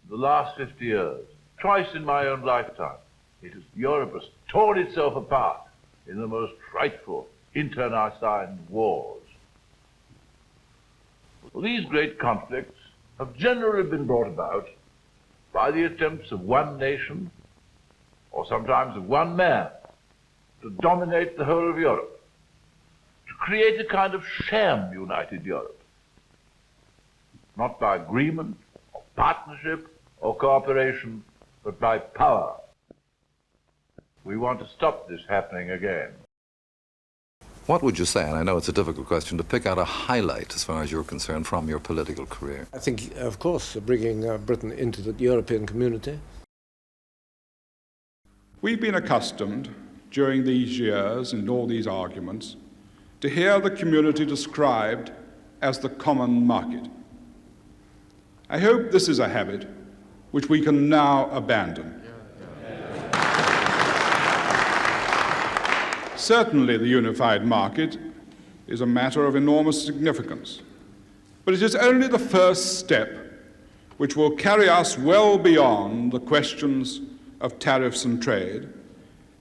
the last 50 years, twice in my own lifetime, Europe has torn itself apart in the most frightful internecine wars. Well, these great conflicts have generally been brought about by the attempts of one nation, or sometimes of one man, to dominate the whole of Europe, to create a kind of sham united Europe, not by agreement, or partnership, or cooperation, but by power. We want to stop this happening again. What would you say, and I know it's a difficult question, to pick out a highlight as far as you're concerned from your political career? I think, of course, bringing Britain into the European community. We've been accustomed during these years and all these arguments to hear the community described as the common market. I hope this is a habit which we can now abandon. Certainly the unified market is a matter of enormous significance, but it is only the first step which will carry us well beyond the questions of tariffs and trade,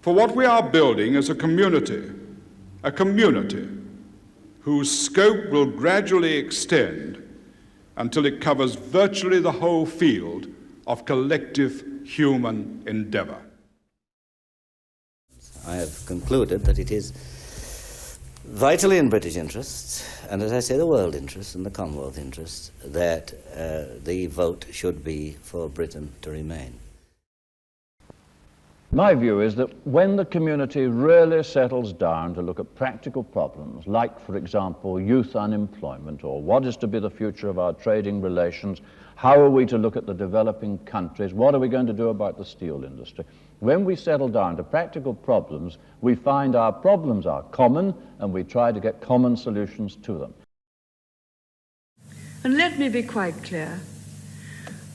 for what we are building is a community whose scope will gradually extend until it covers virtually the whole field of collective human endeavour. I have concluded that it is vitally in British interests, and as I say, the world interests and the Commonwealth interests, that the vote should be for Britain to remain. My view is that when the community really settles down to look at practical problems, like, for example, youth unemployment, or what is to be the future of our trading relations, how are we to look at the developing countries, what are we going to do about the steel industry? When we settle down to practical problems, we find our problems are common, and we try to get common solutions to them. And let me be quite clear.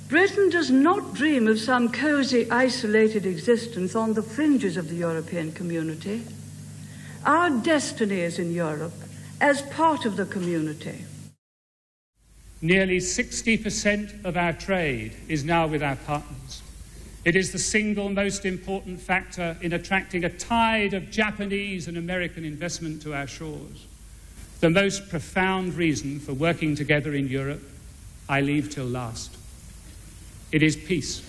Britain does not dream of some cosy, isolated existence on the fringes of the European community. Our destiny is in Europe as part of the community. Nearly 60% of our trade is now with our partners. It is the single most important factor in attracting a tide of Japanese and American investment to our shores. The most profound reason for working together in Europe, I leave till last. It is peace.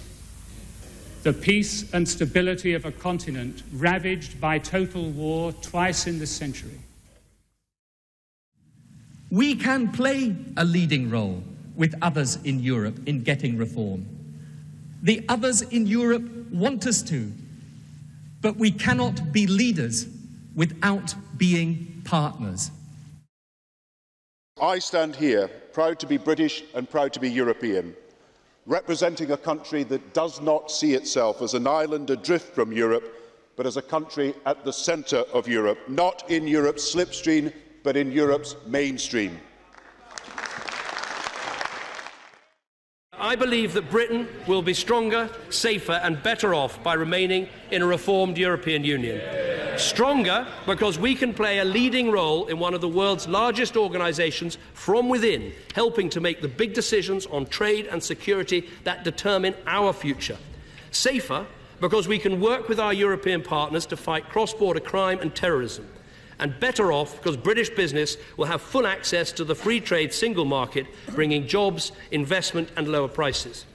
The peace and stability of a continent ravaged by total war twice in this century. We can play a leading role with others in Europe in getting reform. The others in Europe want us to, but we cannot be leaders without being partners. I stand here proud to be British and proud to be European, representing a country that does not see itself as an island adrift from Europe, but as a country at the centre of Europe, not in Europe's slipstream, but in Europe's mainstream. I believe that Britain will be stronger, safer and better off by remaining in a reformed European Union. Stronger because we can play a leading role in one of the world's largest organisations from within, helping to make the big decisions on trade and security that determine our future. Safer because we can work with our European partners to fight cross-border crime and terrorism. And better off because British business will have full access to the free trade single market, bringing jobs, investment and lower prices.